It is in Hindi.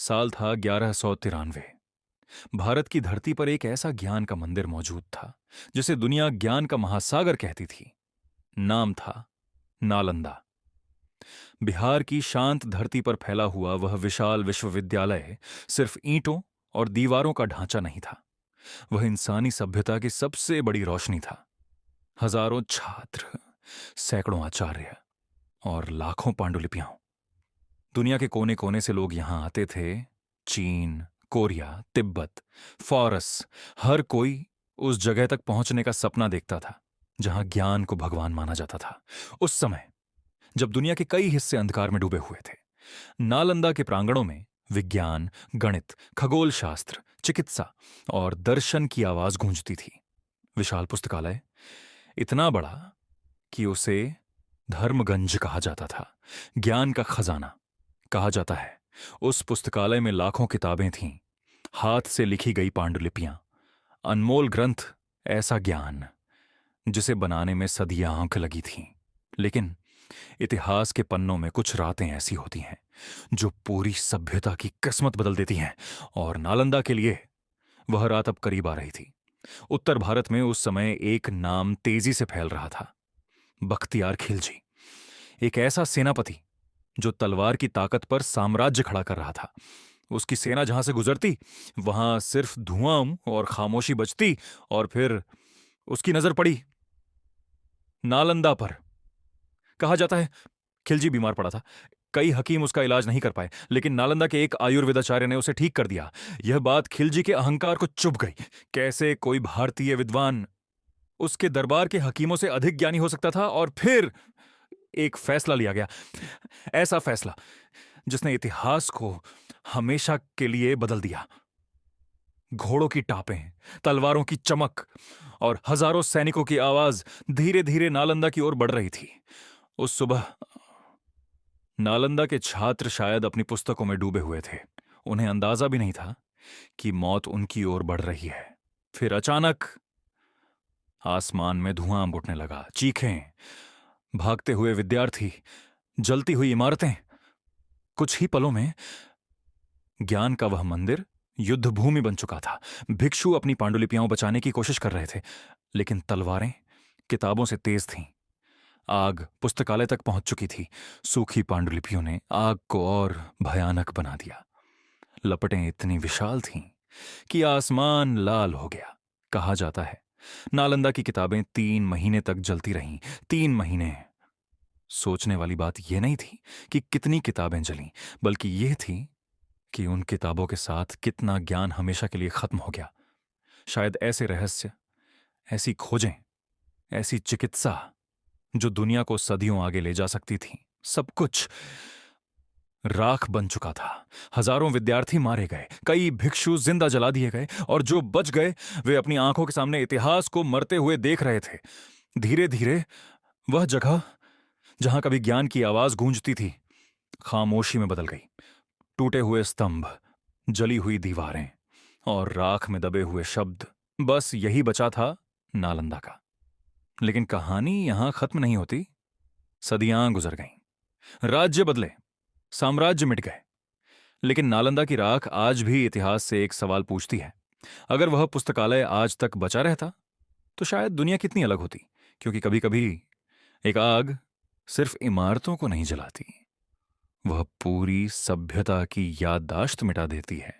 साल था 1193। भारत की धरती पर एक ऐसा ज्ञान का मंदिर मौजूद था जिसे दुनिया ज्ञान का महासागर कहती थी। नाम था नालंदा। बिहार की शांत धरती पर फैला हुआ वह विशाल विश्वविद्यालय सिर्फ ईंटों और दीवारों का ढांचा नहीं था, वह इंसानी सभ्यता की सबसे बड़ी रोशनी था। हजारों छात्र, सैकड़ों आचार्य और लाखों पांडुलिपियां। दुनिया के कोने कोने से लोग यहां आते थे। चीन, कोरिया, तिब्बत, फारस, हर कोई उस जगह तक पहुंचने का सपना देखता था जहां ज्ञान को भगवान माना जाता था। उस समय जब दुनिया के कई हिस्से अंधकार में डूबे हुए थे, नालंदा के प्रांगणों में विज्ञान, गणित, खगोल शास्त्र, चिकित्सा और दर्शन की आवाज गूंजती थी। विशाल पुस्तकालय, इतना बड़ा कि उसे धर्मगंज कहा जाता था, ज्ञान का खजाना कहा जाता है। उस पुस्तकालय में लाखों किताबें थीं, हाथ से लिखी गई पांडुलिपियां, अनमोल ग्रंथ, ऐसा ज्ञान जिसे बनाने में सदियां आंख लगी थीं। लेकिन इतिहास के पन्नों में कुछ रातें ऐसी होती हैं जो पूरी सभ्यता की किस्मत बदल देती हैं, और नालंदा के लिए वह रात अब करीब आ रही थी। उत्तर भारत में उस समय एक नाम तेजी से फैल रहा था, बख्तियार खिलजी। एक ऐसा सेनापति जो तलवार की ताकत पर साम्राज्य खड़ा कर रहा था। उसकी सेना जहां से गुजरती वहां सिर्फ धुआं और खामोशी बचती, और फिर उसकी नजर पड़ी नालंदा पर। कहा जाता है खिलजी बीमार पड़ा था, कई हकीम उसका इलाज नहीं कर पाए, लेकिन नालंदा के एक आयुर्वेदाचार्य ने उसे ठीक कर दिया। यह बात खिलजी के अहंकार को चुभ गई। कैसे कोई भारतीय विद्वान उसके दरबार के हकीमों से अधिक ज्ञानी हो सकता था? और फिर एक फैसला लिया गया, ऐसा फैसला जिसने इतिहास को हमेशा के लिए बदल दिया। घोड़ों की टापें, तलवारों की चमक और हजारों सैनिकों की आवाज धीरे धीरे नालंदा की ओर बढ़ रही थी। उस सुबह नालंदा के छात्र शायद अपनी पुस्तकों में डूबे हुए थे। उन्हें अंदाजा भी नहीं था कि मौत उनकी ओर बढ़ रही है। फिर अचानक आसमान में धुआं उठने लगा, चीखें, भागते हुए विद्यार्थी, जलती हुई इमारतें। कुछ ही पलों में ज्ञान का वह मंदिर युद्ध भूमि बन चुका था। भिक्षु अपनी पांडुलिपियां बचाने की कोशिश कर रहे थे, लेकिन तलवारें किताबों से तेज थीं। आग पुस्तकालय तक पहुंच चुकी थी। सूखी पांडुलिपियों ने आग को और भयानक बना दिया। लपटें इतनी विशाल थीं कि आसमान लाल हो गया। कहा जाता है नालंदा की किताबें 3 महीने तक जलती रहीं। 3 महीने। सोचने वाली बात यह नहीं थी कि कितनी किताबें जलीं, बल्कि यह थी कि उन किताबों के साथ कितना ज्ञान हमेशा के लिए खत्म हो गया। शायद ऐसे रहस्य, ऐसी खोजें, ऐसी चिकित्सा जो दुनिया को सदियों आगे ले जा सकती थी, सब कुछ राख बन चुका था। हजारों विद्यार्थी मारे गए, कई भिक्षु जिंदा जला दिए गए, और जो बच गए वे अपनी आंखों के सामने इतिहास को मरते हुए देख रहे थे। धीरे धीरे वह जगह जहां कभी ज्ञान की आवाज गूंजती थी, खामोशी में बदल गई। टूटे हुए स्तंभ, जली हुई दीवारें और राख में दबे हुए शब्द, बस यही बचा था नालंदा का। लेकिन कहानी यहां खत्म नहीं होती। सदियां गुजर गईं, राज्य बदले, साम्राज्य मिट गए, लेकिन नालंदा की राख आज भी इतिहास से एक सवाल पूछती है। अगर वह पुस्तकालय आज तक बचा रहता तो शायद दुनिया कितनी अलग होती। क्योंकि कभी कभी एक आग सिर्फ इमारतों को नहीं जलाती, वह पूरी सभ्यता की याददाश्त मिटा देती है।